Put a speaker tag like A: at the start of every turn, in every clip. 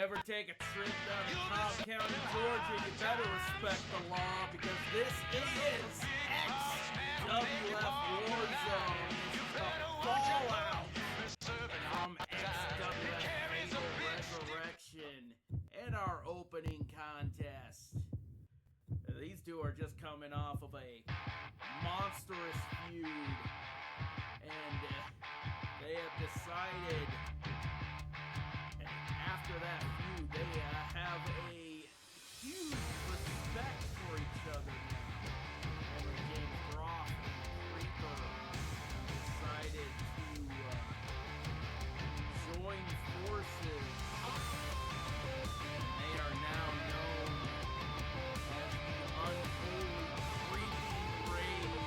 A: ever take a trip down to Cobb County, Georgia, you better respect the law because this is XWF Warzone. This is the fallout from XWF Resurrection and our opening contest. These two are just coming off of a monstrous feud, and they have decided after that feud, they have a huge respect for each other now. And James Groff and Creeper decided to join forces. They are now known as the Unholy Creeping Rage.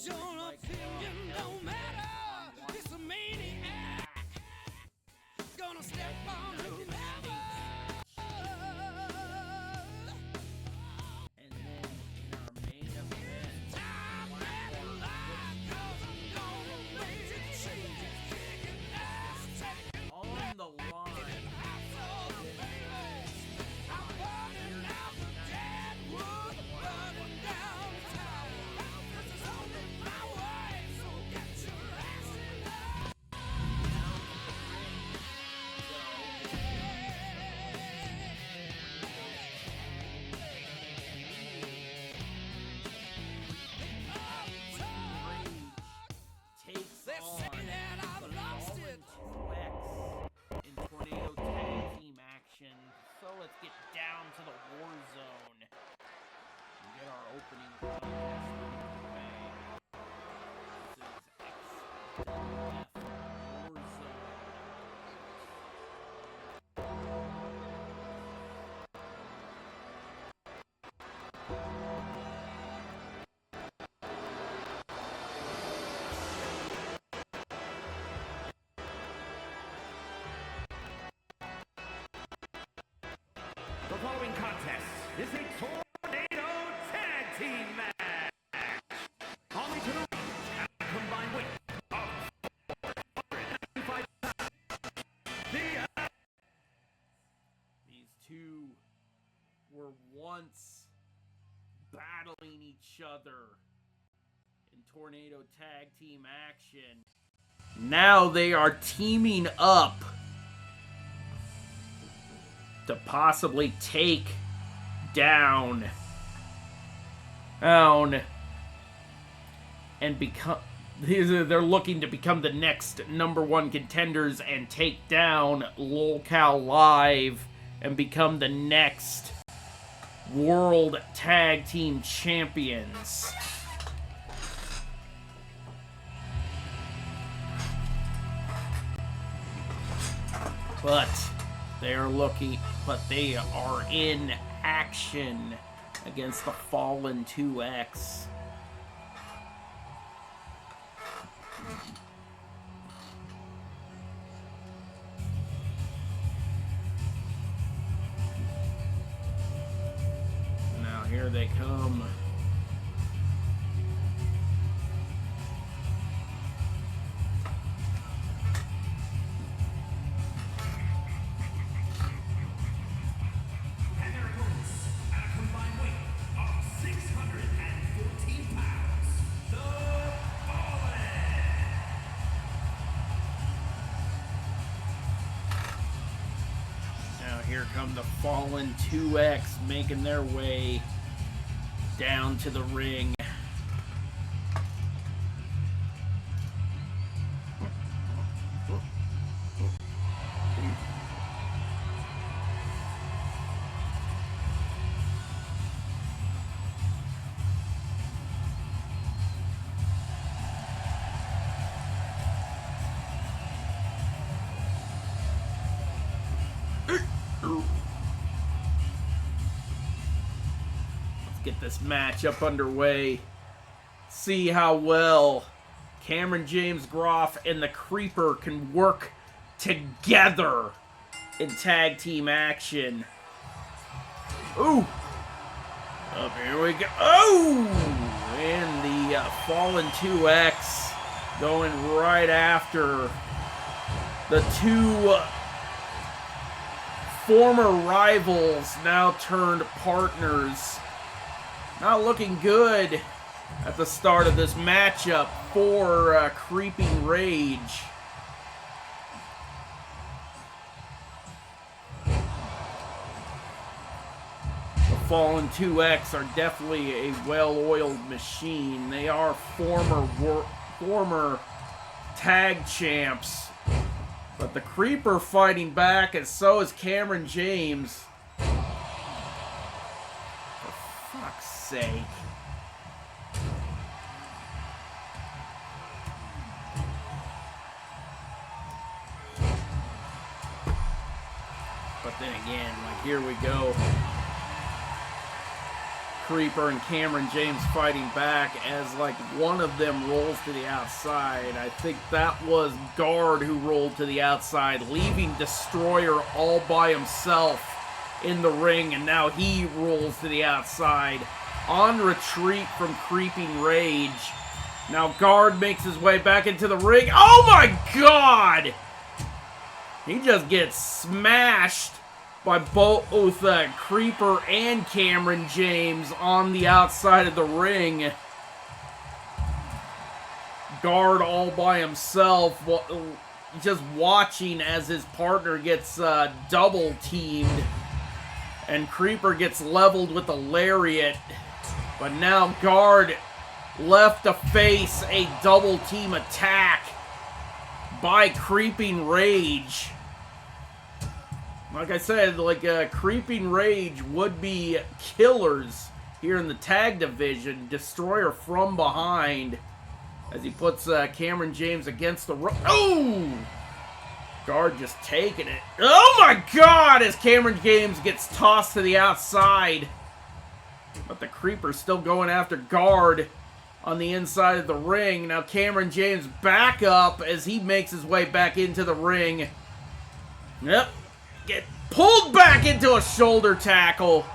B: Your opinion don't matter. It's a maniac. Gonna step on whomever.
A: And then in our main event,
B: Time and life, 'cause I'm gonna make it change. Kicking ass, taking
A: on the line.
B: I'm burning out the dead wood, burning down the tower. This is only my way, so get your ass in there.
A: Takes
B: They
A: on
B: say that I've lost it.
A: 2X in Tornado Tag Team action. So let's get down to the war zone and get our opening contest underway. This is XWF Warzone.
C: The following contest is a Tornado Tag Team match. Only to the ring at a combined weight of 495 pounds.
A: These two were once battling each other in Tornado Tag Team action. Now they are teaming up to possibly take down and become. They're looking to become the next #1 contenders and take down LOLCal Live and become the next World Tag Team Champions. But they are in action against the Fallen 2X. Now here they come.
C: And their opponents, at a combined weight of 614 pounds, the Fallen.
A: Now here come the Fallen 2X making their way down to the ring. Get this match up underway. See how well Cameron James Groff and the Creeper can work together in tag team action. Ooh. Up here we go. Oh! And the Fallen 2X going right after the two former rivals, now turned partners. Not looking good at the start of this matchup for Creeping Rage. The Fallen 2X are definitely a well-oiled machine. They are former tag champs. But the Creeper fighting back, and so is Cameron James. Sake. But then again, like, here we go. Creeper and Cameron James fighting back as, like, one of them rolls to the outside. I think that was Guard who rolled to the outside, leaving Destroyer all by himself in the ring, and now he rolls to the outside. On retreat from Creeping Rage. Now Guard makes his way back into the ring. Oh my God! He just gets smashed by both Creeper and Cameron James on the outside of the ring. Guard all by himself, just watching as his partner gets double teamed. And Creeper gets leveled with a lariat. But now Guard left to face a double team attack by Creeping Rage. Like I said, like Creeping Rage would be killers here in the tag division. Destroyer from behind as he puts Cameron James against the rope. Oh! Guard just taking it. Oh my God! As Cameron James gets tossed to the outside. But the Creeper's still going after Guard on the inside of the ring. Now Cameron James back up as he makes his way back into the ring. Yep. Get pulled back into a shoulder tackle.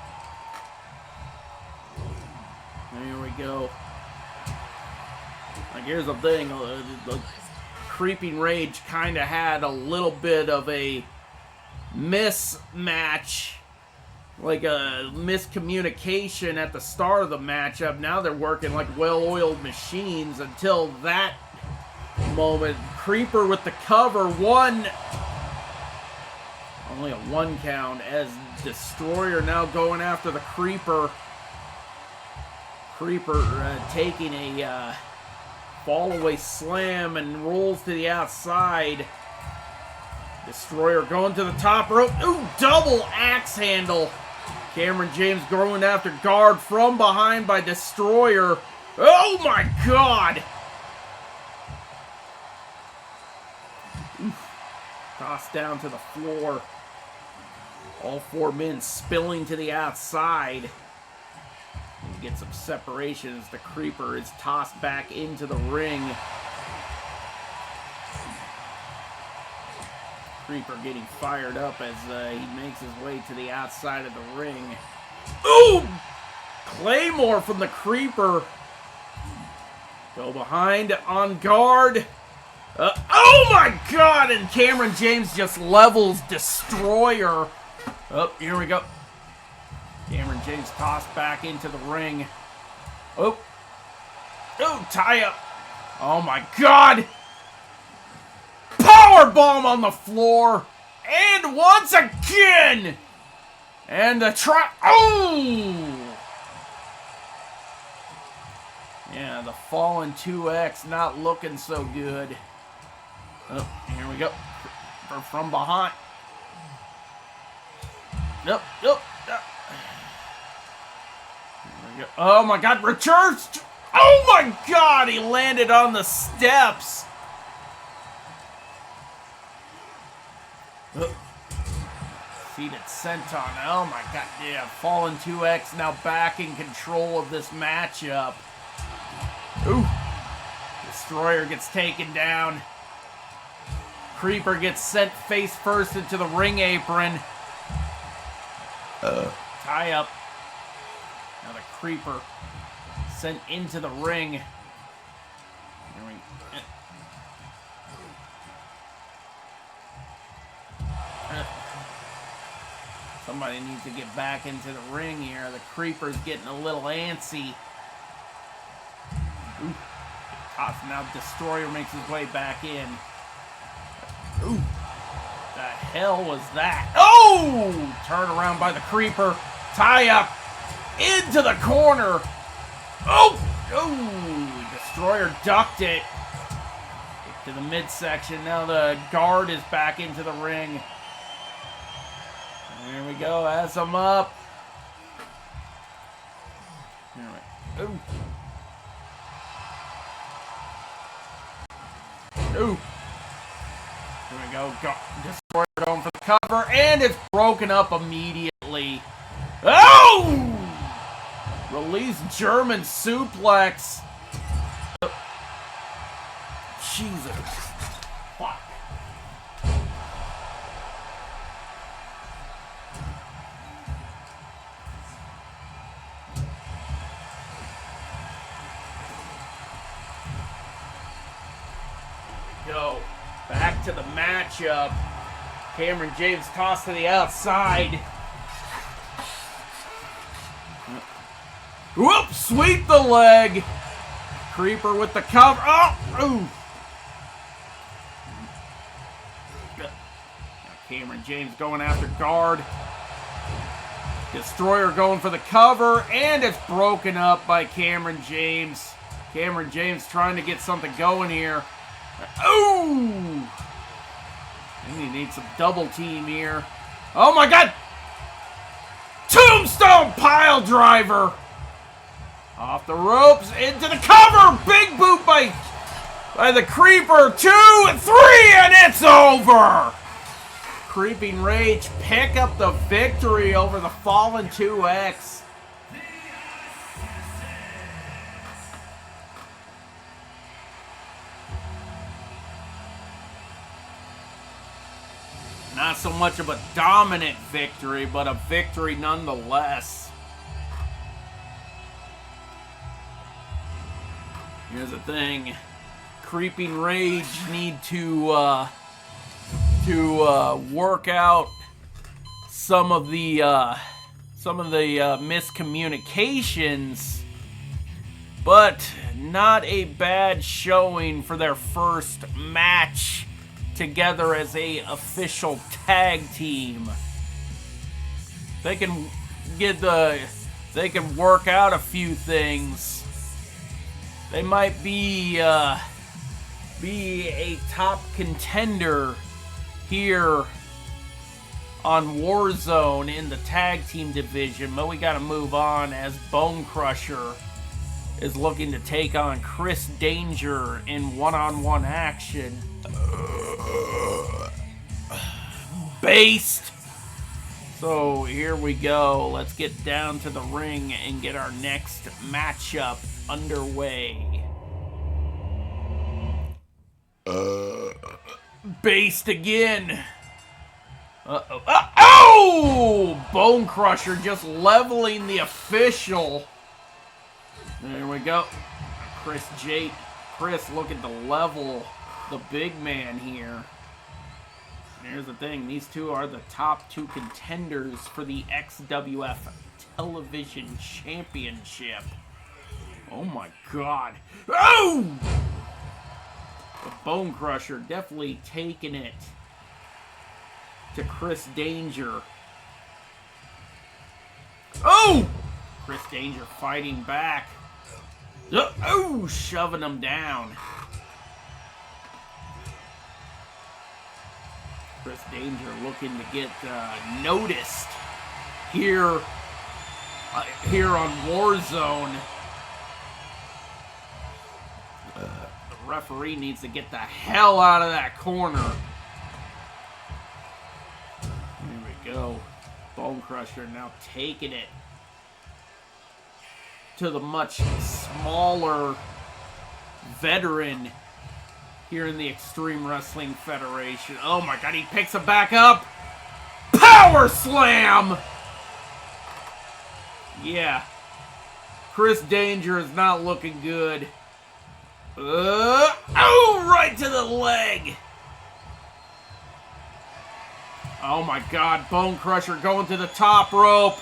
A: There we go. Like, here's the thing. The Creeping Rage kind of had a little bit of a mismatch. Like a miscommunication at the start of the matchup. Now they're working like well-oiled machines until that moment. Creeper with the cover. Only a 1 count as Destroyer now going after the Creeper. Creeper taking a fall-away slam and rolls to the outside. Destroyer going to the top rope. Ooh, double axe handle. Cameron James going after Guard from behind by Destroyer. Oh my God! Oof. Tossed down to the floor. All 4 men spilling to the outside. Get some separation as the Creeper is tossed back into the ring. Creeper getting fired up as he makes his way to the outside of the ring. Ooh! Claymore from the Creeper. Go behind, on guard. Oh my god! And Cameron James just levels Destroyer. Oh, here we go. Cameron James tossed back into the ring. Oh. Oh, tie up. Oh my god! Power bomb on the floor. And once again! And the oh! Yeah, the fallen 2X not looking so good. Oh, here we go. From behind. Nope, nope. Here we go. Oh my god, returns! Oh my god, he landed on the steps! Seated senton. Oh my god, yeah. Fallen 2X now back in control of this matchup. Ooh. Destroyer gets taken down. Creeper gets sent face first into the ring apron. Tie up. Now the Creeper sent into the ring. Here we Somebody needs to get back into the ring here. The Creeper's getting a little antsy. Ooh. Toss. Now Destroyer makes his way back in. Ooh. The hell was that? Oh! Turn around by the Creeper. Tie up. Into the corner. Oh! Oh! Destroyer ducked it. To the midsection. Now the guard is back into the ring. There we go. Has him up. Here we go. Ooh. Ooh. Here we go. Destroyer going for the cover, and it's broken up immediately. Oh! Release German suplex. Jesus. Fuck. Go. Back to the matchup. Cameron James tossed to the outside. Whoop! Sweep the leg. Creeper with the cover. Oh! Ooh. Now Cameron James going after guard. Destroyer going for the cover, and it's broken up by Cameron James. Cameron James trying to get something going here. Ooh! I think he needs some double team here. Oh my god! Tombstone pile driver! Off the ropes, into the cover! Big boot by the Creeper. 2 and 3, and it's over! Creeping Rage pick up the victory over the Fallen 2X. Not so much of a dominant victory, but a victory nonetheless. Here's the thing. Creeping Rage need to work out some of the miscommunications, but not a bad showing for their first match together as a official tag team. They can work out a few things. They might be a top contender here on Warzone in the tag team division, but we got to move on as Bone Crusher is looking to take on Chris Danger in one-on-one action. Based. So here we go. Let's get down to the ring and get our next matchup underway. Based again. Uh-oh. Oh! Bone Crusher just leveling the official. There we go. Chris looking to level the big man here. Here's the thing. These two are the top two contenders for the XWF Television Championship. Oh my god. Oh! The Bone Crusher definitely taking it to Chris Danger. Oh! Chris Danger fighting back. Oh! Shoving him down. Chris Danger looking to get noticed here on Warzone. The referee needs to get the hell out of that corner. Here we go. Bone Crusher now taking it to the much smaller veteran here in the Extreme Wrestling Federation. Oh my god, he picks him back up. Power slam! Yeah. Chris Danger is not looking good. Oh, right to the leg. Oh my god, Bone Crusher going to the top rope.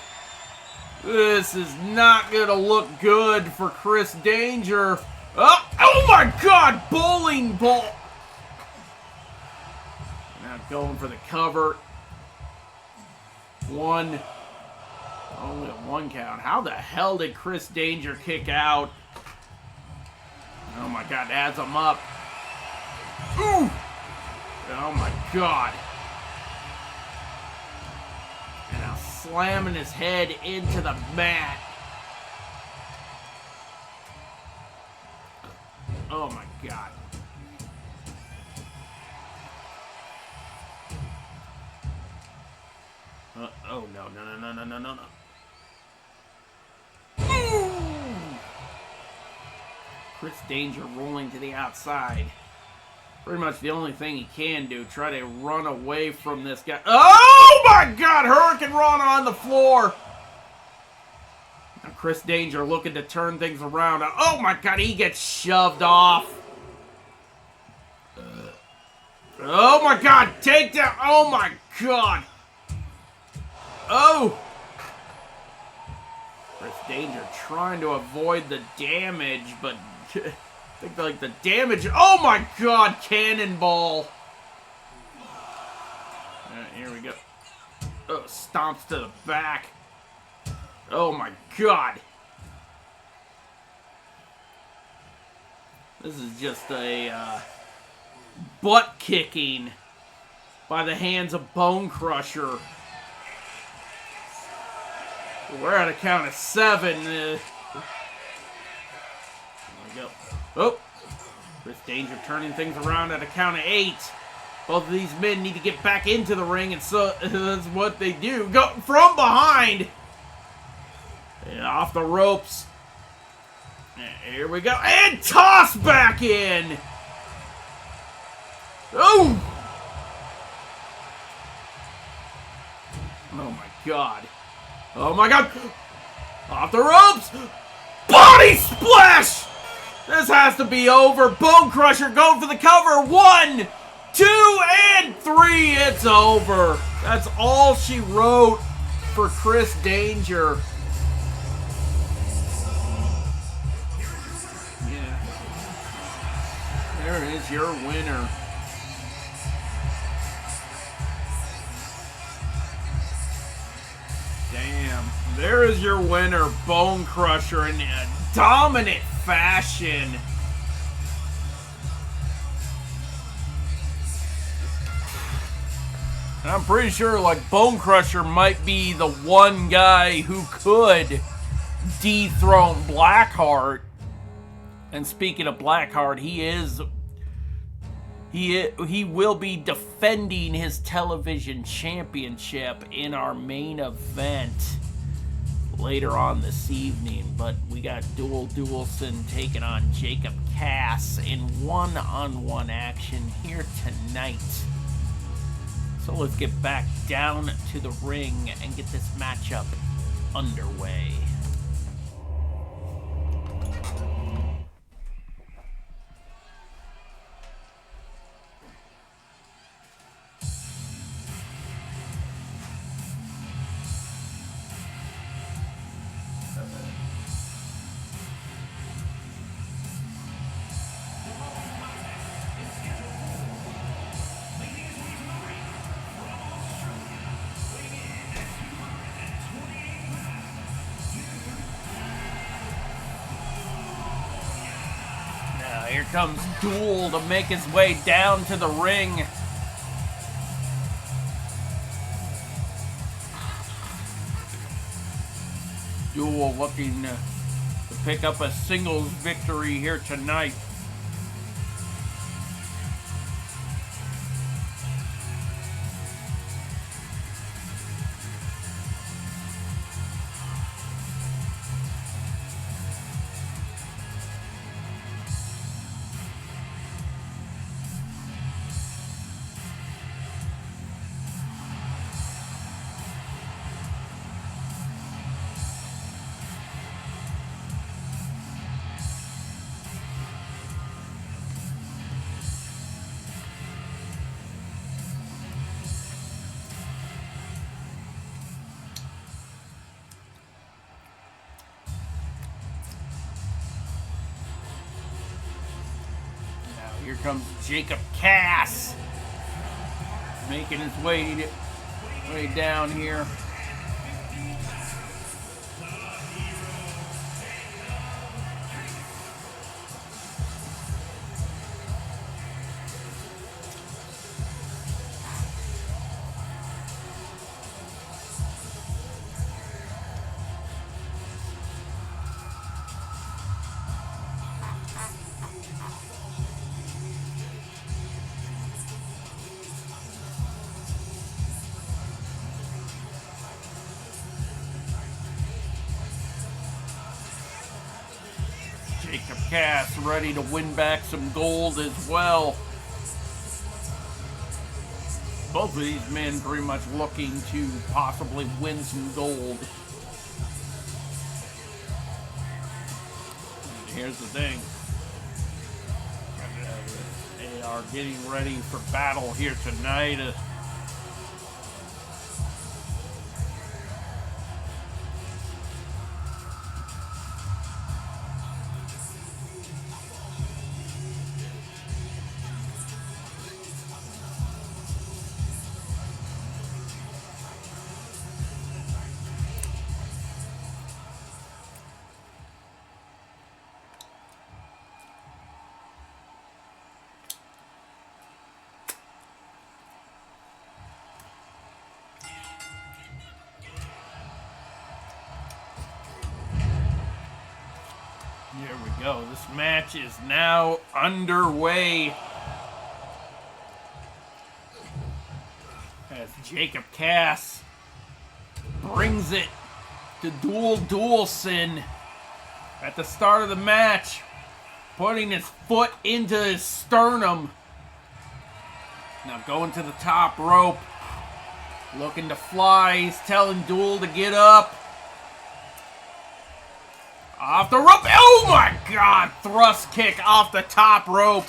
A: This is not going to look good for Chris Danger. Oh my god, bowling ball. Now going for the cover. Only a one count. How the hell did Chris Danger kick out? Oh my god, adds him up. Ooh! Oh my god. And now slamming his head into the mat. Oh my god. Oh no. Ooh! Chris Danger rolling to the outside. Pretty much the only thing he can do. Try to run away from this guy. Oh my god! Hurricane Rana on the floor. Now Chris Danger looking to turn things around. Oh my god, he gets shoved off. Oh my god, takedown. Oh my god. Oh. Chris Danger trying to avoid the damage, but I think like the damage. Oh my god, cannonball. Here we go. Oh, stomps to the back. Oh my god. This is just a butt kicking by the hands of Bone Crusher. We're at a count of 7. There we go. Oh, Chris Danger turning things around at a count of 8. Both of these men need to get back into the ring, and so that's what they do. Go from behind. And off the ropes. And here we go. And toss back in. Oh! Oh my god. Oh my god! Off the ropes! Body splash! This has to be over. Bone Crusher going for the cover. 1, 2, and 3. It's over. That's all she wrote for Chris Danger. Yeah. There is your winner. Damn. There is your winner, Bone Crusher, in a dominant fashion. And I'm pretty sure, like, Bone Crusher might be the one guy who could dethrone Blackheart. And speaking of Blackheart, he will be defending his television championship in our main event later on this evening. But we got Duelson taking on Jacob Cass in one-on-one action here tonight So let's get back down to the ring and get this matchup underway. Here comes Duel to make his way down to the ring. Duel looking to pick up a singles victory here tonight. Here comes Jacob Cass, making his way down here. Jacob Cass ready to win back some gold as well. Both of these men pretty much looking to possibly win some gold. And here's the thing. They are getting ready for battle here tonight. Here we go. This match is now underway. As Jacob Cass brings it to Duelson at the start of the match, putting his foot into his sternum. Now going to the top rope, looking to fly. He's telling Duel to get up. Off the rope. Oh my God. Thrust kick off the top rope.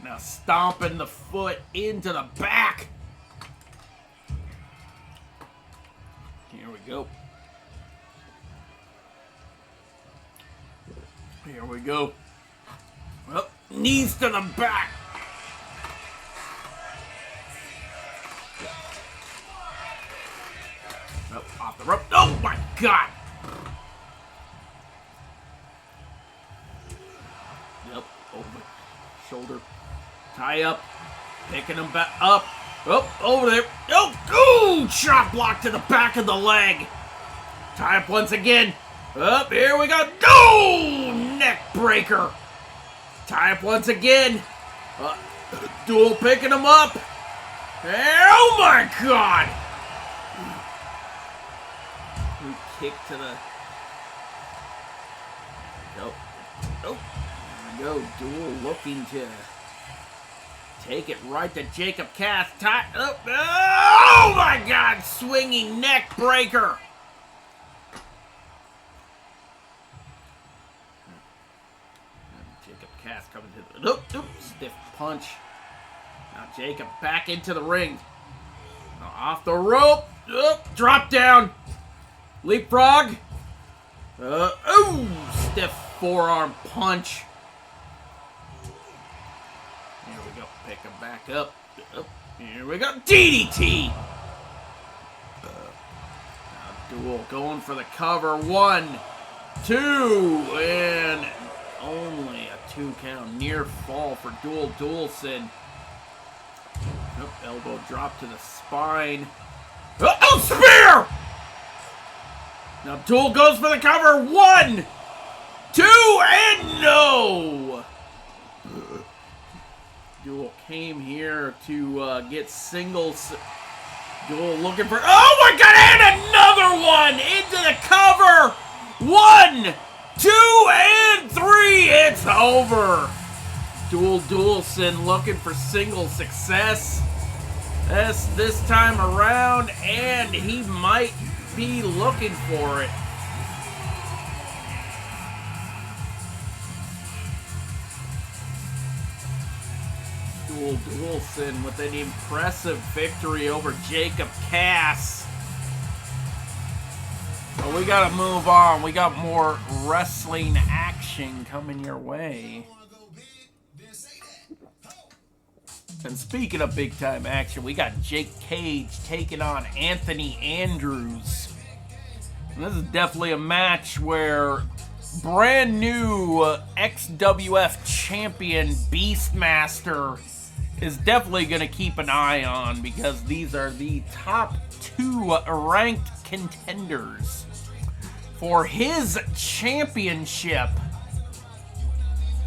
A: Now stomping the foot into the back. Here we go. Here we go. Well, knees to the back. Oh, off the rope. Oh my God. Yep, over shoulder, tie up, picking him back up, over there, ooh, shot block to the back of the leg, tie up once again, here we go, neck breaker, tie up once again, Duel picking him up, oh my God, kick to the, go, Duel looking to Take it right to Jacob Cass. Oh my God! Swinging neck breaker. Jacob Cass coming to the stiff punch. Now Jacob back into the ring. Now off the rope. Drop down. Leapfrog. Stiff forearm punch. Here we go. Pick him back up. Here we go. DDT. Now Duel going for the cover. 1, 2, and only a 2 count. Near fall for Duelson. Elbow drop to the spine. Spear! Now Duel goes for the cover. 1, 2, and no! Duel came here to get singles. Duel looking for... Oh my God! And another one! Into the cover! 1, 2, and 3! It's over! Duelson looking for single success. This time around, and he might be looking for it. Duelson with an impressive victory over Jacob Cass. But we gotta move on. We got more wrestling action coming your way. And speaking of big time action, we got Jake Cage taking on Anthony Andrews. And this is definitely a match where brand new XWF champion Beastmaster is definitely going to keep an eye on, because these are the top 2 ranked contenders for his championship.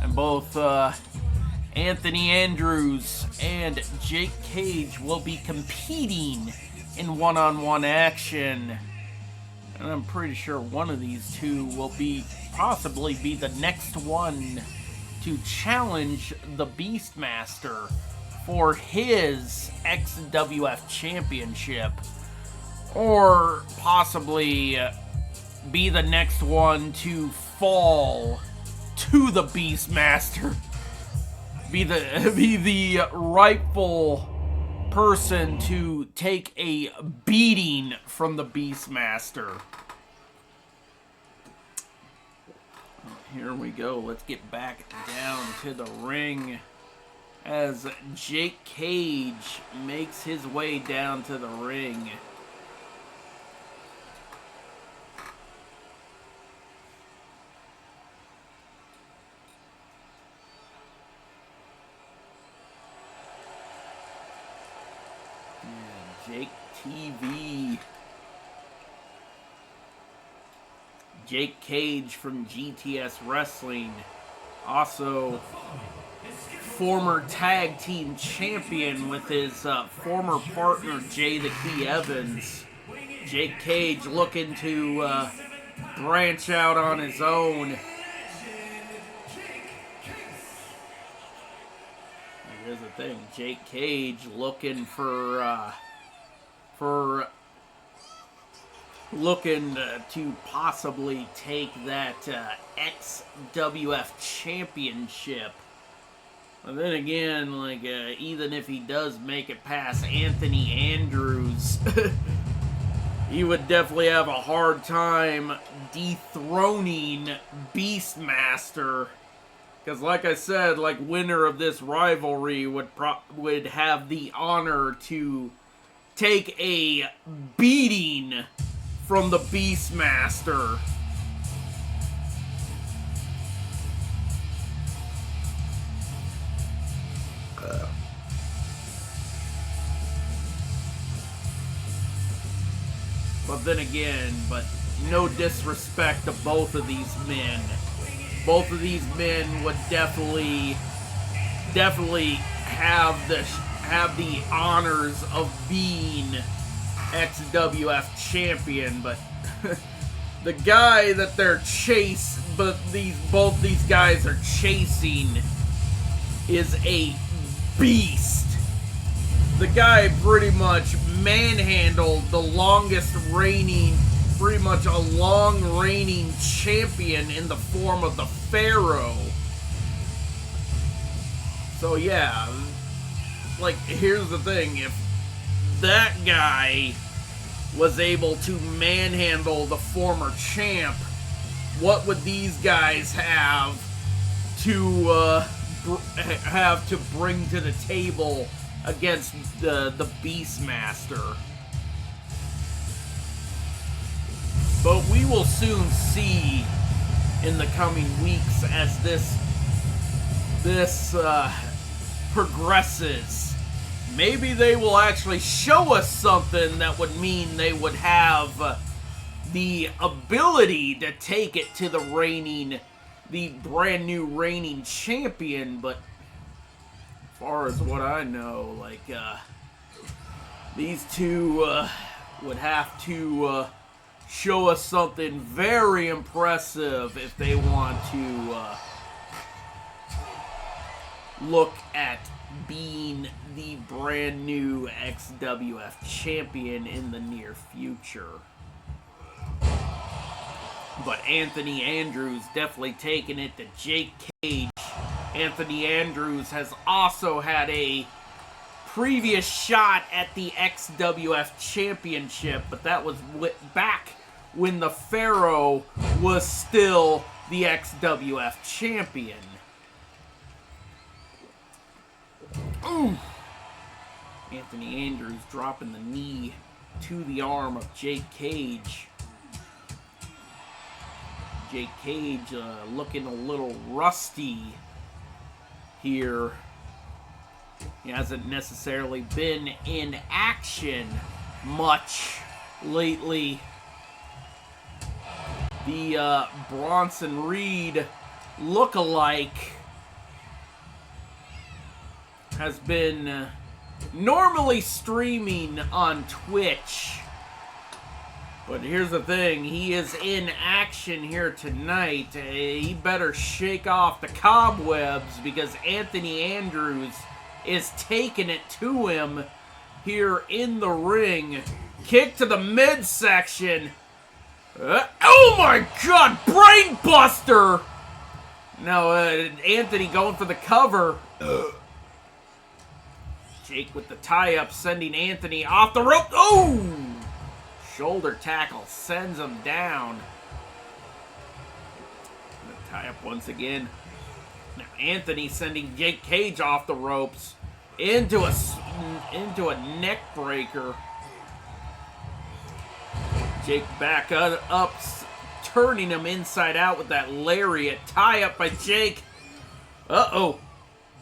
A: And both Anthony Andrews and Jake Cage will be competing in one-on-one action. And I'm pretty sure one of these two will possibly be the next one to challenge the Beastmaster for his XWF championship. Or possibly be the next one to fall to the Beastmaster. Be the rightful person to take a beating from the Beastmaster. Here we go. Let's get back down to the ring as Jake Cage makes his way down to the ring. Jake TV. Jake Cage from GTS Wrestling. Also, former tag team champion with his former partner, Jay the Key Evans. Jake Cage looking to branch out on his own. Here's the thing, Jake Cage looking looking to possibly take that XWF championship. And then again, like even if he does make it past Anthony Andrews, he would definitely have a hard time dethroning Beastmaster. Because like I said, like winner of this rivalry would have the honor to take a beating from the Beastmaster. But then again, no disrespect to both of these men. Both of these men would definitely have the honors of being XWF champion, but the guy that both these guys are chasing is a beast. The guy pretty much manhandled the longest reigning, pretty much a long reigning champion in the form of the Pharaoh. So yeah, like, here's the thing, if that guy was able to manhandle the former champ, what would these guys have to bring to the table against the Beastmaster? But we will soon see in the coming weeks as this progresses. Maybe they will actually show us something that would mean they would have the ability to take it to the brand new reigning champion, but as far as what I know, like, these two would have to show us something very impressive if they want to look at being the brand new XWF champion in the near future. But Anthony Andrews definitely taking it to Jake Cage. Anthony Andrews has also had a previous shot at the XWF championship, but that was back when the Pharaoh was still the XWF champion. Ooh. Anthony Andrews dropping the knee to the arm of Jake Cage. Jake Cage looking a little rusty here. He hasn't necessarily been in action much lately. The Bronson Reed look-alike has been normally streaming on Twitch. But here's the thing, he is in action here tonight. He better shake off the cobwebs because Anthony Andrews is taking it to him here in the ring. Kick to the midsection. Oh my god, brain buster! Now, Anthony going for the cover. Jake with the tie-up, sending Anthony off the rope. Oh! Shoulder tackle sends him down. The tie-up once again. Now Anthony sending Jake Cage off the ropes into a neck breaker. Jake back up, turning him inside out with that lariat. Tie-up by Jake. Uh-oh.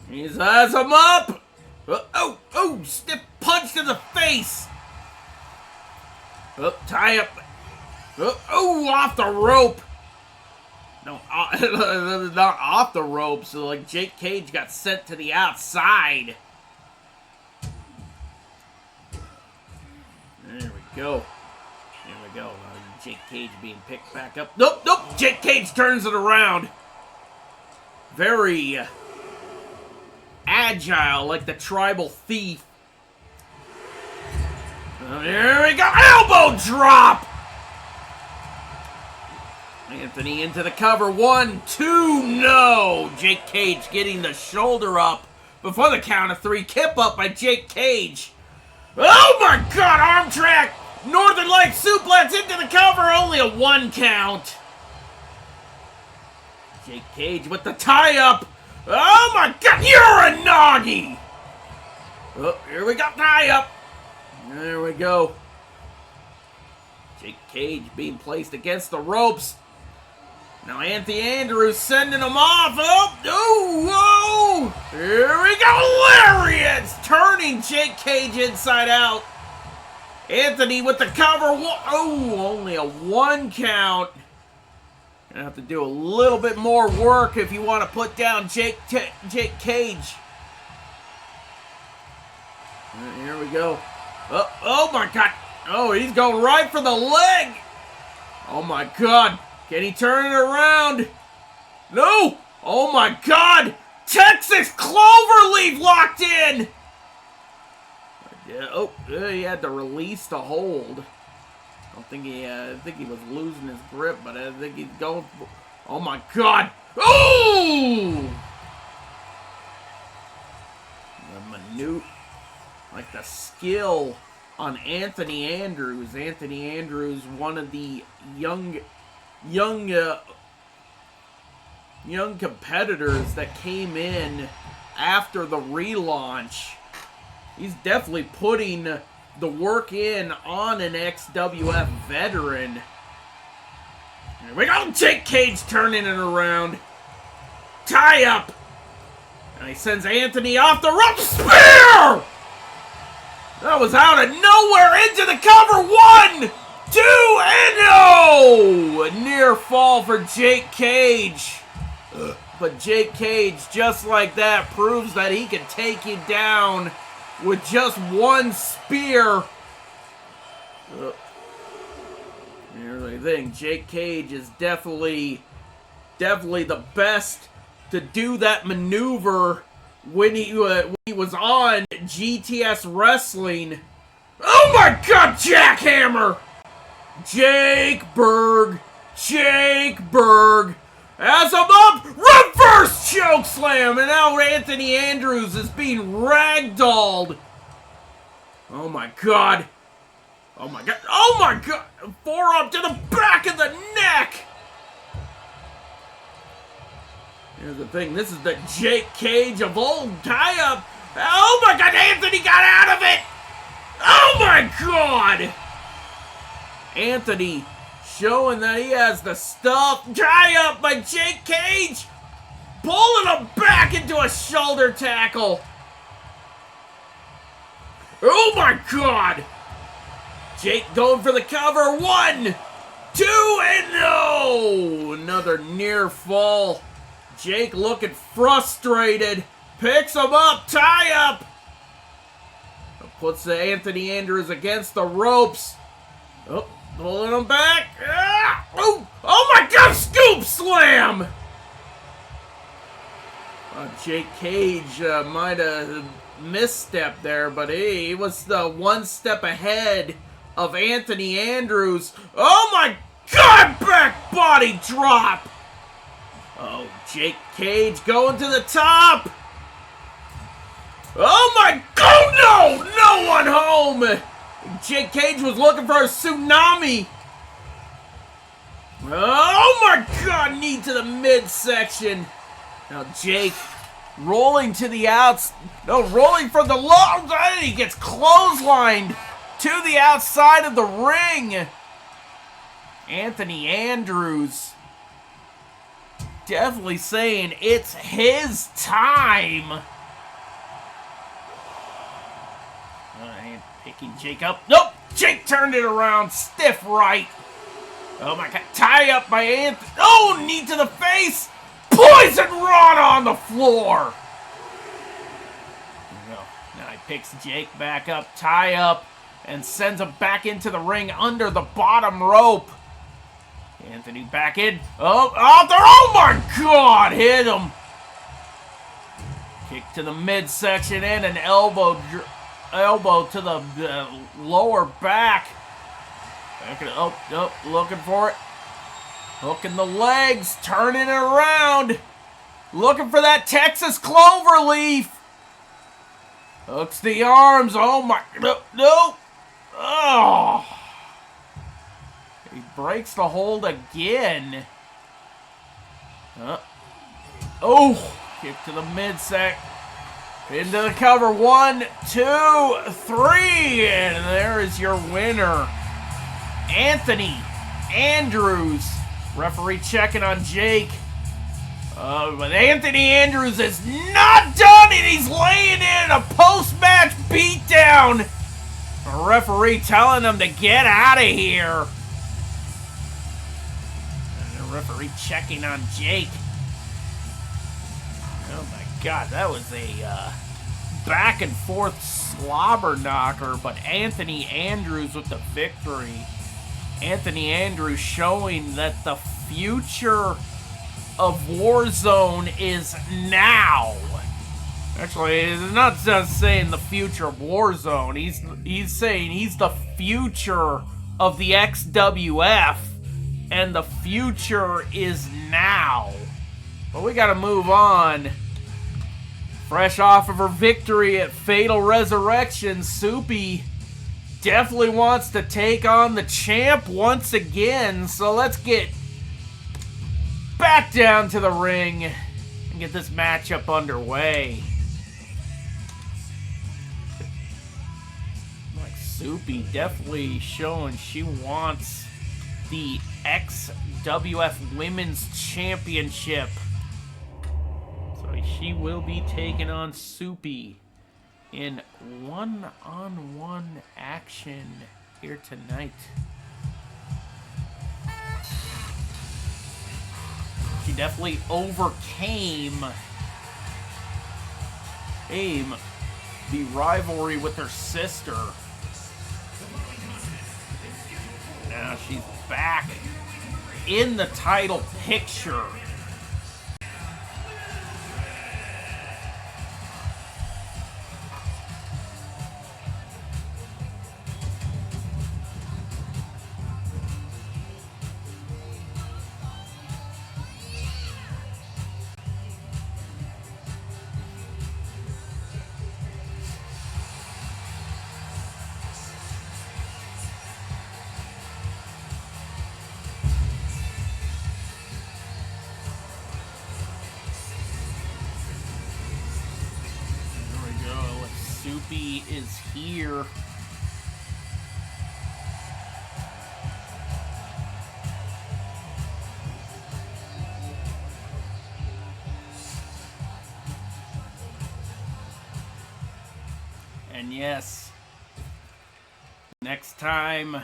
A: He has him up. Oh, stiff punch to the face. Tie up. Off the rope. No, not off the rope. So, like, Jake Cage got sent to the outside. There we go. There we go. Jake Cage being picked back up. Nope. Jake Cage turns it around. Very agile, like the tribal thief. There we go. Elbow drop. Anthony into the cover. 1, 2, no. Jake Cage getting the shoulder up before the count of 3. Kip up by Jake Cage. Oh my god, arm track. Northern Light suplex into the cover. Only a 1 count. Jake Cage with the tie-up. Oh my god, Uranagi! Oh, here we go, tie-up. There we go. Jake Cage being placed against the ropes. Now Anthony Andrews sending him off. Oh, whoa! Here we go, lariats! Turning Jake Cage inside out. Anthony with the cover. Oh, only a 1 count. Gonna have to do a little bit more work if you want to put down Jake Cage. Here we go. Oh my god. Oh, he's going right for the leg. Oh my god. Can he turn it around? No. Oh my god. Texas Cloverleaf locked in! Yeah, he had to release the hold. I think he was losing his grip, but I think he's going for, oh my god! Ooh! Like the skill on Anthony Andrews. Anthony Andrews, one of the young competitors that came in after the relaunch. He's definitely putting the work in on an XWF veteran. Here we go, Jake Cage turning it around. Tie up. And he sends Anthony off the rope. Spear! That was out of nowhere into the cover. 1, 2, and no! A near fall for Jake Cage. But Jake Cage, just like that, proves that he can take you down with just one spear. Here's the thing. Jake Cage is definitely the best to do that maneuver when he was on GTS Wrestling. Oh my god, jackhammer! Jake Berg has him up, reverse choke slam, and now Anthony Andrews is being ragdolled. Oh my god. Oh my god. Oh my god. Forearm to the back of the neck. Here's the thing. This is the Jake Cage of old. Tie up. Oh my god. Anthony got out of it. Oh my god. Anthony showing that he has the stuff. Tie up by Jake Cage. Pulling him back into a shoulder tackle. Oh my god. Jake going for the cover. 1, 2, and no. Another near fall. Jake looking frustrated. Picks him up. Tie up. Puts Anthony Andrews against the ropes. Oh, pulling him back. Ah! Oh my god. Scoop slam. Jake Cage might have misstepped there, but he was one step ahead of Anthony Andrews. Oh my god, back body drop. Oh, Jake Cage going to the top. Oh my god, no one home. Jake Cage was looking for a tsunami. Oh my god, knee to the midsection. Now Jake rolling to the outs. No, rolling from the low. He gets clotheslined to the outside of the ring. Anthony Andrews definitely saying it's his time. Picking Jake up. Nope. Jake turned it around. Stiff right. Oh my god. Tie up by Anthony. Oh, knee to the face. Poison rod on the floor. There we go. Now he picks Jake back up. Tie up. And sends him back into the ring under the bottom rope. Anthony back in. Oh, out there. Oh my god. Hit him. Kick to the midsection and an elbow to the lower back. Oh, looking for it. Hooking the legs, turning it around. Looking for that Texas Cloverleaf. Hooks the arms. Oh my, no. Oh. He breaks the hold again. Oh, kick to the midsection. Into the cover. 1, 2, 3. And there is your winner, Anthony Andrews. Referee checking on Jake. But Anthony Andrews is not done, and he's laying in a post-match beatdown. A referee telling him to get out of here. And the referee checking on Jake. Oh my god, that was a back and forth slobber knocker, but Anthony Andrews with the victory. Anthony Andrews showing that the future of Warzone is now. Actually, he's not just saying the future of Warzone. He's saying he's the future of the XWF, and the future is now. But we gotta move on. Fresh off of her victory at Fatal Resurrection, Soupy definitely wants to take on the champ once again. So let's get back down to the ring and get this matchup underway. Like Soupy definitely showing she wants the XWF Women's Championship. So she will be taking on Soupy in one-on-one action here tonight. She definitely overcame the rivalry with her sister. Now she's back in the title picture. Soupy is here. And yes, next time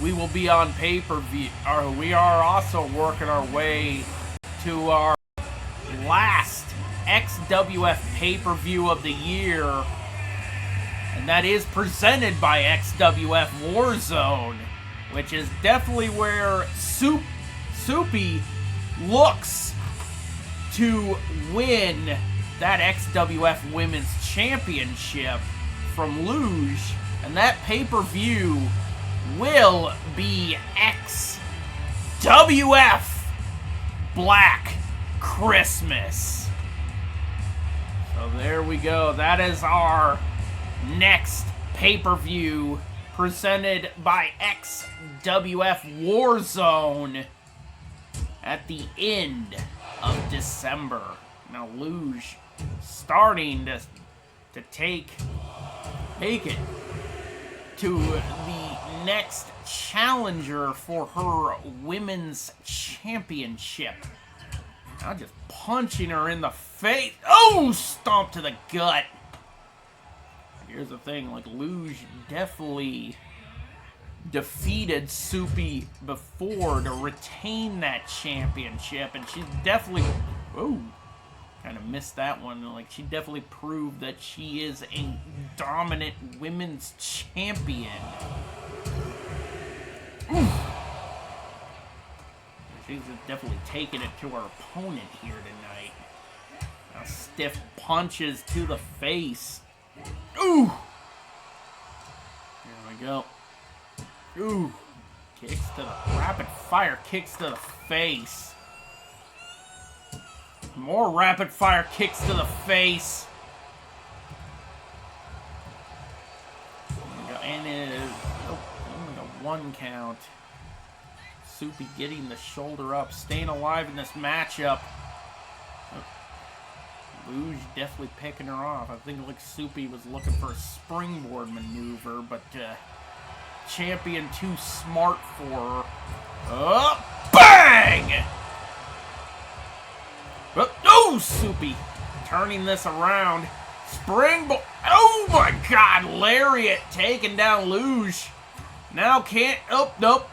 A: we will be on pay-per-view. We are also working our way to our last XWF pay-per-view of the year, and that is presented by XWF Warzone, which is definitely where Soupy looks to win that XWF Women's Championship from Luge, and that pay-per-view will be XWF Black Christmas. So there we go. That is our next pay-per-view presented by XWF Warzone at the end of December. Now Luge starting to take it to the next challenger for her women's championship. Now just punching her in the face. Oh, stomp to the gut. Here's the thing, like Luge definitely defeated Soupy before to retain that championship, and she's definitely, oh, kind of missed that one. Like she definitely proved that she is a dominant women's champion. Oof. She's definitely taking it to her opponent here tonight. Now stiff punches to the face. Ooh! There we go. Ooh! Kicks to the rapid fire kicks to the face. More rapid fire kicks to the face. And it is only a 1 count. Soupy getting the shoulder up, staying alive in this matchup. Luge definitely picking her off. I think like Soupy was looking for a springboard maneuver, but champion too smart for her. Oh, bang! Oh, Soupy turning this around. Springboard. Oh my God, lariat taking down Luge. Now can't. Oh, nope.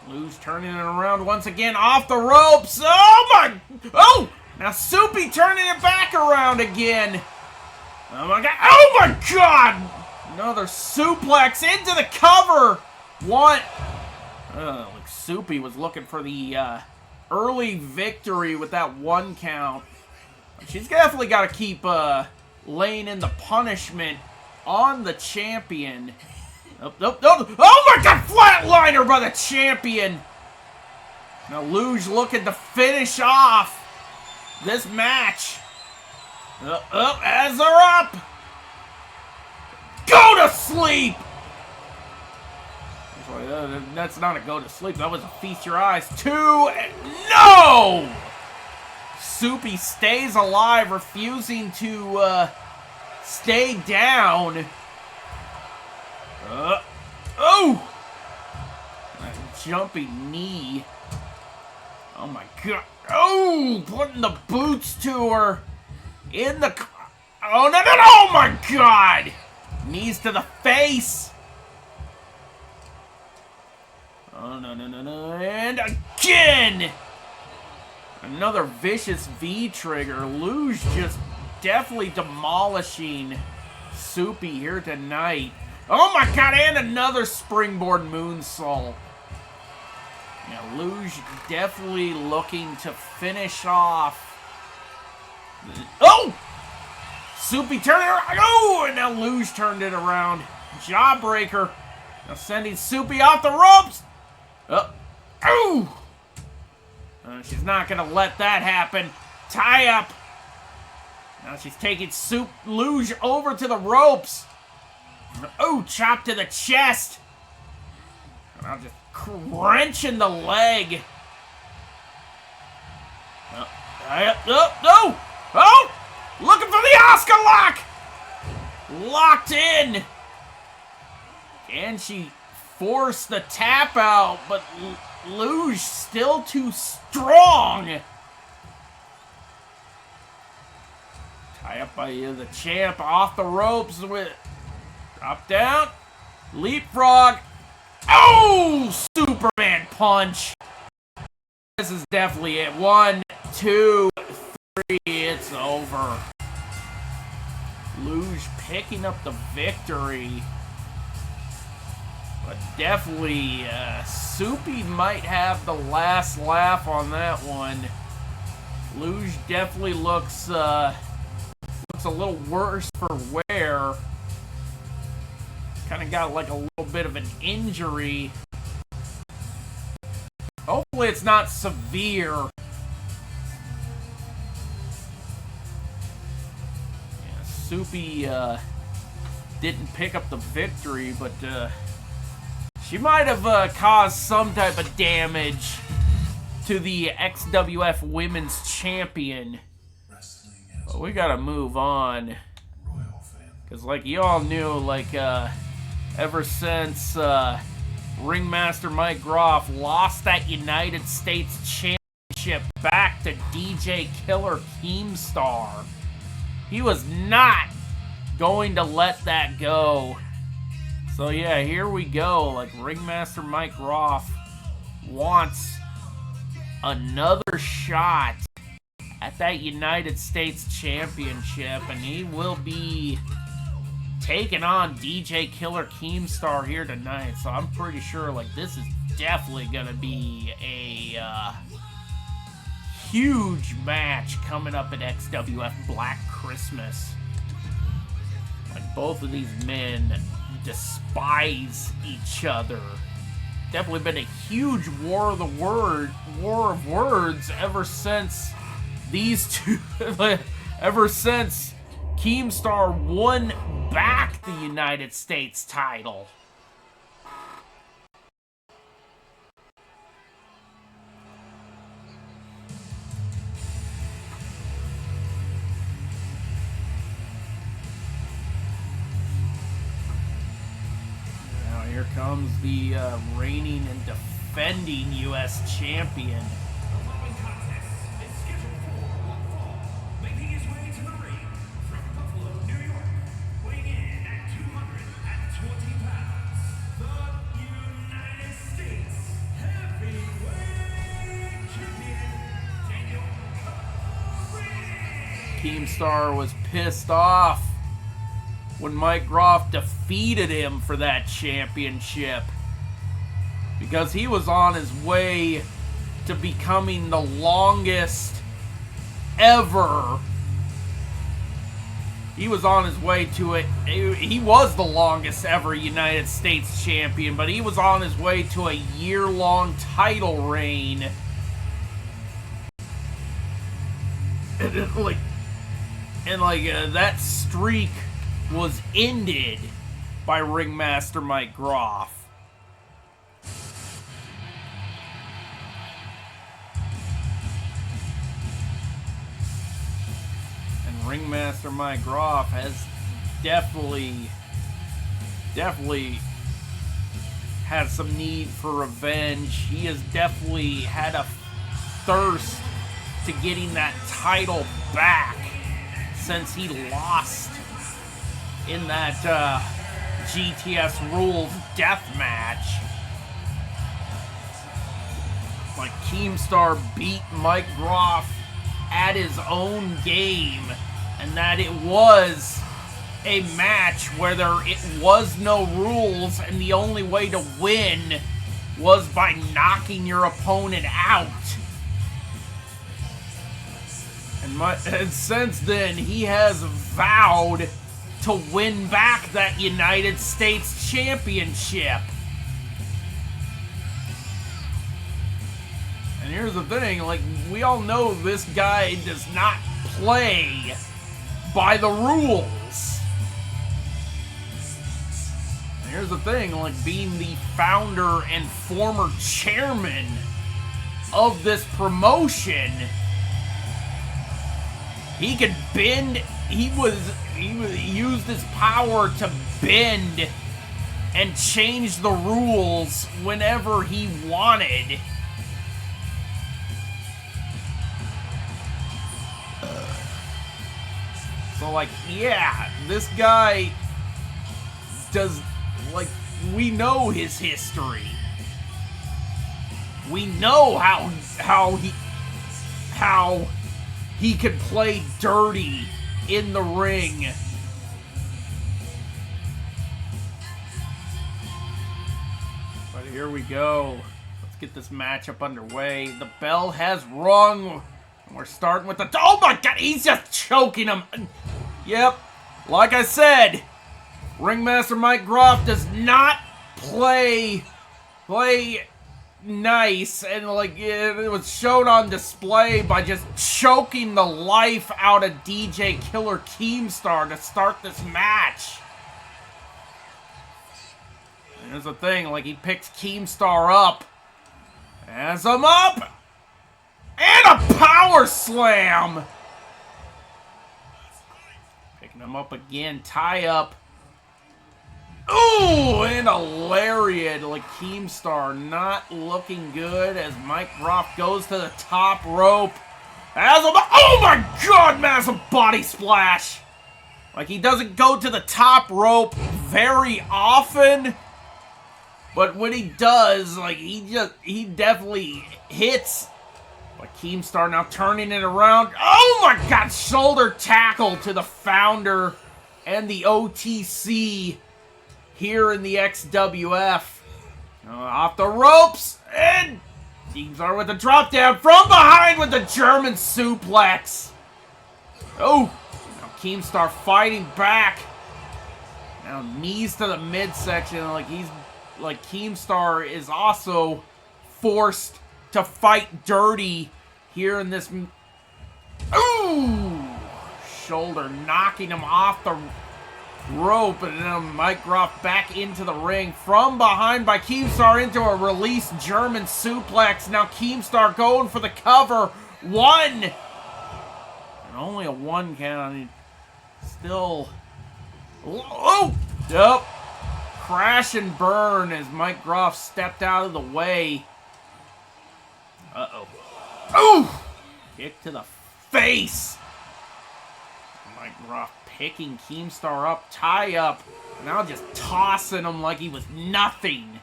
A: Luge turning it around once again off the ropes. Oh my! Oh! Now Soupy turning it back around again. Oh my God! Oh my God! Another suplex into the cover. What? Like Soupy was looking for the early victory with that 1 count. She's definitely got to keep laying in the punishment on the champion. Oh my God, flatliner by the champion. Now Luge looking to finish off this match. As they're up. Go to sleep. That's not a go to sleep. That was a feast your eyes. 2. No! Soupy stays alive, refusing to stay down. Oh! That jumping knee. Oh my God. Oh! Putting the boots to her. In the... Oh, no. Oh my God! Knees to the face. Oh, no. And again! Another vicious V-trigger. Luge just definitely demolishing Soupy here tonight. Oh my God, and another springboard moonsault. Now, Luge definitely looking to finish off. Oh! Soupy turned it around. Oh, and now Luge turned it around. Jawbreaker. Now sending Soupy off the ropes. Oh! She's not going to let that happen. Tie up. Now she's taking Luge over to the ropes. Oh, chop to the chest. And I'll just wrenching the leg. No! Oh! Looking for the Oscar lock! Locked in. Can she force the tap out? But Luge still too strong. Tie up by the champ off the ropes with drop down, leapfrog. Oh, Superman punch. This is definitely it. 1, 2, 3. It's over. Luge picking up the victory. But definitely, Soupy might have the last laugh on that one. Luge definitely looks a little worse for wear. Kind of got like a little bit of an injury. Hopefully it's not severe. Yeah, Soupy didn't pick up the victory, but she might have caused some type of damage to the XWF Women's Champion. But we gotta move on. Because like you all knew, like ever since Ringmaster Mike Groff lost that United States Championship back to DJ Killer Keemstar, he was not going to let that go. So yeah, here we go. Like Ringmaster Mike Groff wants another shot at that United States Championship, and he will be taking on DJ Killer Keemstar here tonight. So I'm pretty sure like this is definitely gonna be a huge match coming up at XWF Black Christmas. Like both of these men despise each other. Definitely been a huge war of words ever since these two, ever since Keemstar won back the United States title. Now here comes the reigning and defending U.S. champion. Keemstar was pissed off when Mike Groff defeated him for that championship because he was on his way to becoming the longest ever. He was on his way to it. He was the longest ever United States champion, but he was on his way to a year-long title reign. And that streak was ended by Ringmaster Mike Groff. Ringmaster Mike Groff has definitely had some need for revenge. He has definitely had a thirst to getting that title back since he lost in that GTS Rules death match. Like, Keemstar beat Mike Groff at his own game, and that it was a match where it was no rules, and the only way to win was by knocking your opponent out. And since then, he has vowed to win back that United States Championship. And here's the thing, like, we all know this guy does not play by the rules. And here's the thing, like, being the founder and former chairman of this promotion, he could bend, he used his power to bend and change the rules whenever he wanted. So, like, yeah, this guy does, like, we know his history. We know how he could play dirty in the ring. But here we go. Let's get this matchup underway. The bell has rung. And we're starting with the... Oh my god, he's just choking him. Yep, like I said, Ringmaster Mike Groff does not play nice, and like it was shown on display by just choking the life out of DJ Killer Keemstar to start this match. And here's the thing, like, he picks Keemstar up, has him up, and a power slam. Picking him up again, tie up. Ooh, and a lariat. Like, Keemstar not looking good as Mike Groff goes to the top rope. Oh my god, massive body splash. Like, he doesn't go to the top rope very often, but when he does, like, he definitely hits. But Keemstar now turning it around. Oh my god, shoulder tackle to the founder and the OTC here in the XWF. Off the ropes, and Keemstar with the drop down from behind with the German suplex. Oh, now Keemstar fighting back. Now knees to the midsection. Like Keemstar is also forced to fight dirty here in this. Ooh, shoulder knocking him off the rope, and then Mike Groff back into the ring from behind by Keemstar into a release German suplex. Now Keemstar going for the cover. One, and only a one count. Still, oh, yep. Crash and burn as Mike Groff stepped out of the way. Uh-oh. Ooh! Kick to the face. Mike Groff picking Keemstar up, tie up. Now just tossing him like he was nothing.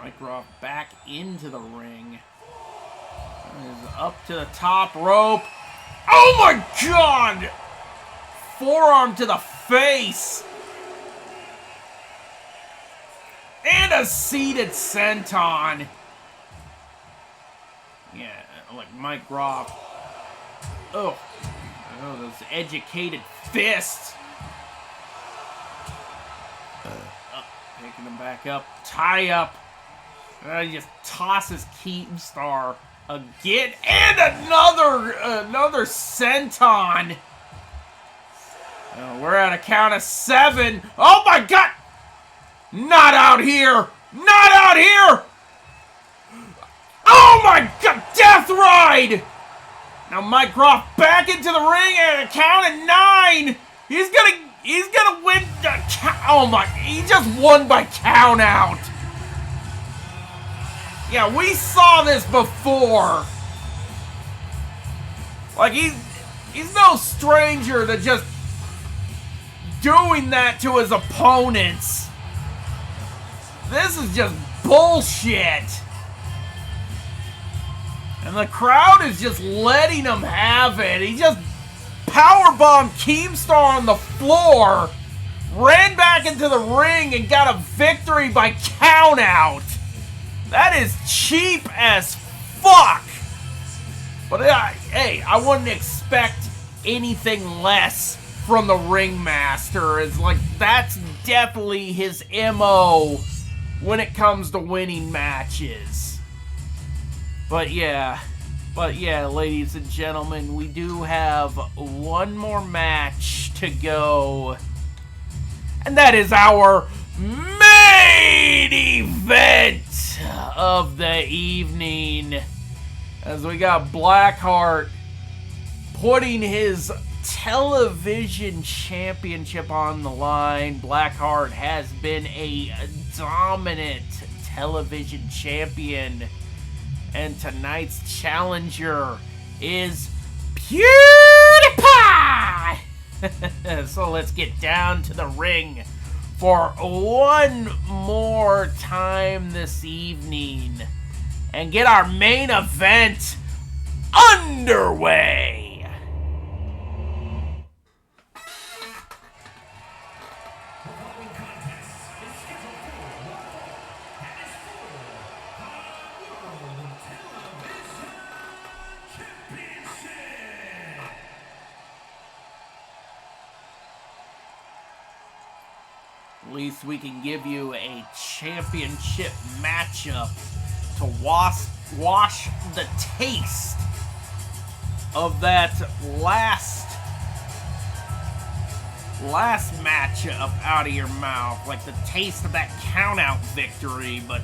A: Mike Groff back into the ring. Is up to the top rope. Oh my god! Forearm to the face. And a seated senton. like Mike Groff. Oh, those educated fists. Picking him back up. Tie up. He just tosses Keemstar again. And another senton. We're at a count of 7. Oh my God! Not out here! Not out here! Oh my God! Death Ride! Now Mike Groff back into the ring at a count of 9. He's gonna win the count. Oh my! He just won by count out. Yeah, we saw this before. Like he's no stranger to just doing that to his opponents. This is just bullshit. And the crowd is just letting him have it. He just powerbombed Keemstar on the floor, ran back into the ring, and got a victory by countout. That is cheap as fuck. But hey, I wouldn't expect anything less from the ringmaster. It's like that's definitely his MO when it comes to winning matches. But yeah, ladies and gentlemen, we do have one more match to go. And that is our main event of the evening. As we got Blackheart putting his television championship on the line. Blackheart has been a dominant television champion. And tonight's challenger is PewDiePie! So let's get down to the ring for one more time this evening and get our main event underway. At least we can give you a championship matchup to wash the taste of that last matchup out of your mouth. Like the taste of that countout victory. But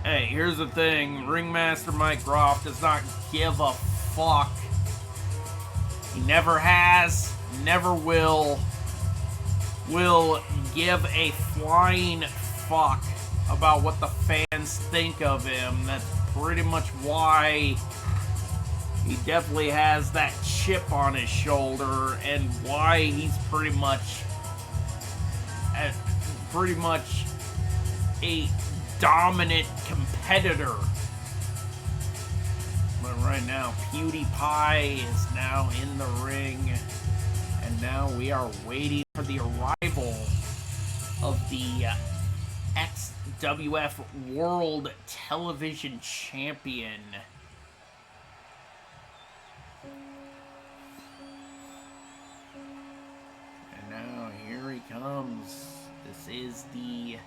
A: hey, here's the thing. Ringmaster Mike Groff does not give a fuck. He never has, never will give a flying fuck about what the fans think of him. That's pretty much why he definitely has that chip on his shoulder and why he's pretty much a dominant competitor. But right now, PewDiePie is now in the ring. And now we are waiting for the arrival of the XWF World Television Champion. And now here he comes. This is the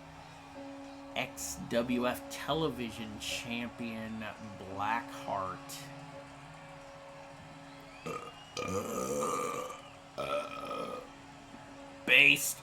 A: XWF Television Champion, Blackheart. Based.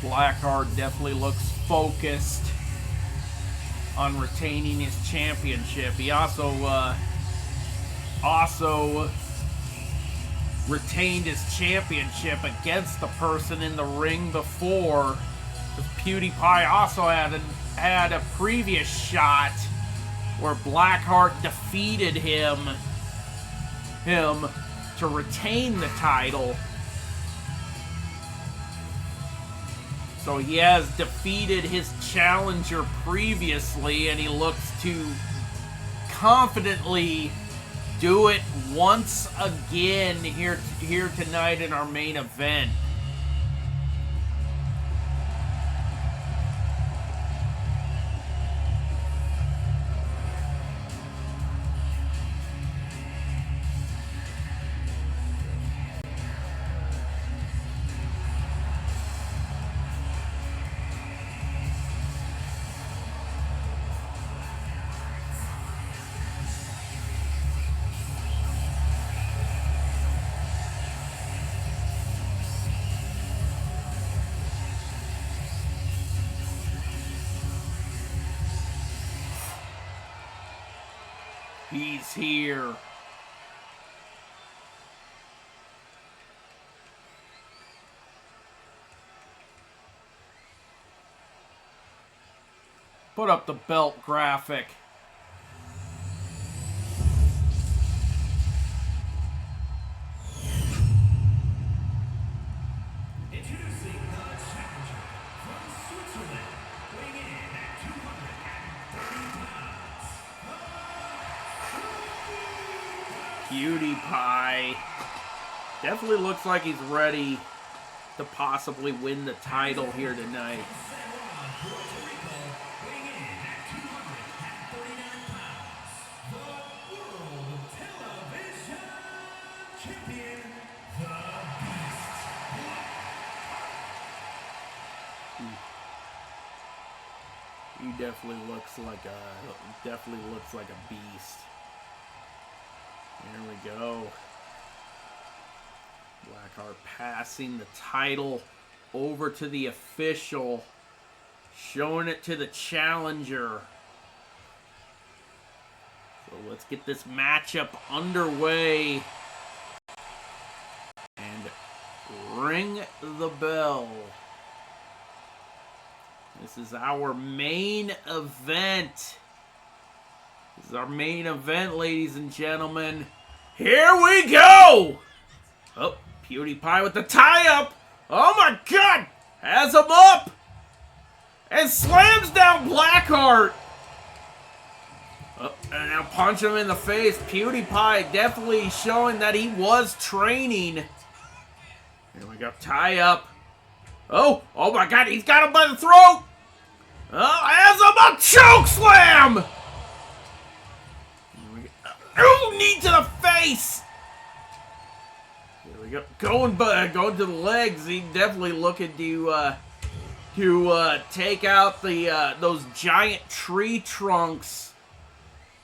A: Blackheart definitely looks focused on retaining his championship. He also retained his championship against the person in the ring before. PewDiePie also had a previous shot where Blackheart defeated him to retain the title. So he has defeated his challenger previously, and he looks to confidently do it once again here tonight in our main event. He's here. Put up the belt graphic.
C: Introducing the challenger from Switzerland, weighing in at 230 pounds.
A: PewDiePie definitely looks like he's ready to possibly win the title here tonight. He definitely looks like a beast. There we go. Blackheart passing the title over to the official, showing it to the challenger. So let's get this matchup underway and ring the bell. This is our main event. This is our main event, ladies and gentlemen. Here we go! Oh, PewDiePie with the tie-up. Oh my god! Has him up! And slams down Blackheart. Oh, and now punch him in the face. PewDiePie definitely showing that he was training. Here we go, tie-up. Oh my god, he's got him by the throat! Oh, has him a choke slam! Oh, knee to the face! Here we go. Going to the legs. He definitely looking to take out the those giant tree trunks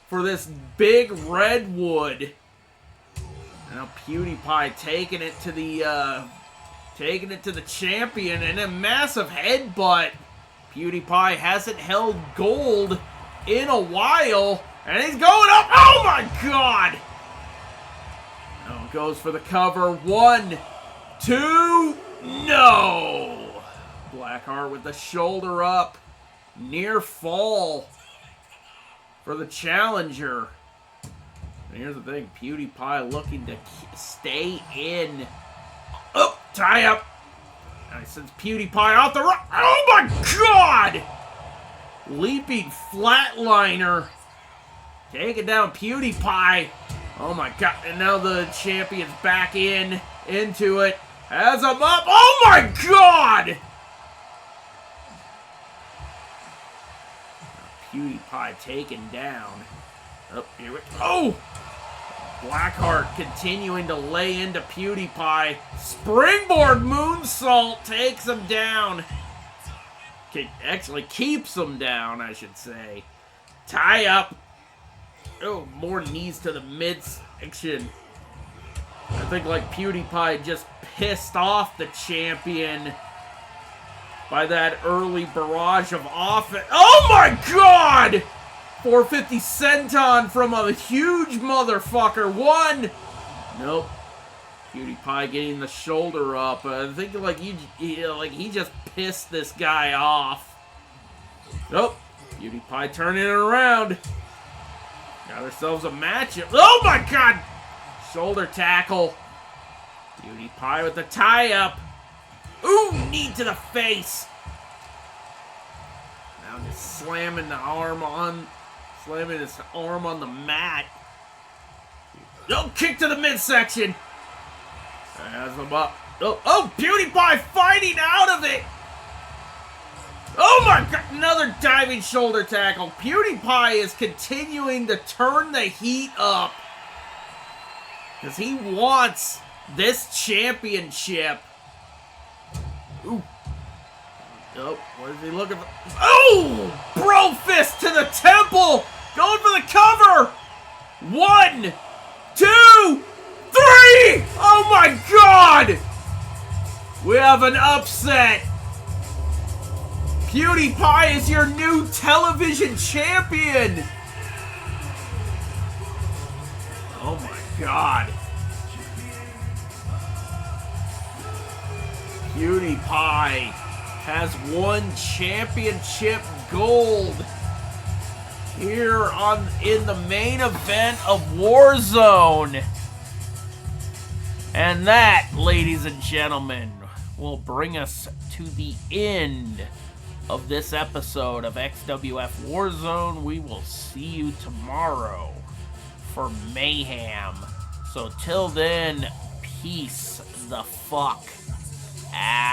A: for this big redwood. Now PewDiePie taking it to the champion, and a massive headbutt. PewDiePie hasn't held gold in a while, and he's going up. Oh my god! Now goes for the cover. 1, 2, no! Blackheart with the shoulder up. Near fall for the challenger. And here's the thing, PewDiePie looking to stay in. Oh, tie up. And he sends PewDiePie off the rock. Oh my god! Leaping flatliner. Taking down PewDiePie. Oh my god. And now the champion's back into it. Has him up. Oh my god! PewDiePie taken down. Oh, here we go. Oh! Blackheart continuing to lay into PewDiePie. Springboard moonsault takes him down. Actually keeps him down, I should say. Tie up. Oh, more knees to the midsection. I think like PewDiePie just pissed off the champion by that early barrage of offense. Oh my god! 450 senton from a huge motherfucker. One. Nope. PewDiePie getting the shoulder up. I think like he just pissed this guy off. Nope. PewDiePie turning it around. Got ourselves a matchup. Oh my god! Shoulder tackle. PewDiePie with the tie-up. Ooh, knee to the face. Now just slamming his arm on the mat. Oh, kick to the midsection. Has him up. Oh, PewDiePie fighting out of it. Oh my god, another diving shoulder tackle. PewDiePie is continuing to turn the heat up. Because he wants this championship. Ooh. Oh, what is he looking for? Oh! Bro fist to the temple! Going for the cover! 1, 2, 3! Oh my god! We have an upset! PewDiePie is your new television champion! Oh my god. PewDiePie has won championship gold here in the main event of Warzone. And that, ladies and gentlemen, will bring us to the end of this episode of XWF Warzone. We will see you tomorrow for Mayhem. So till then, peace the fuck out.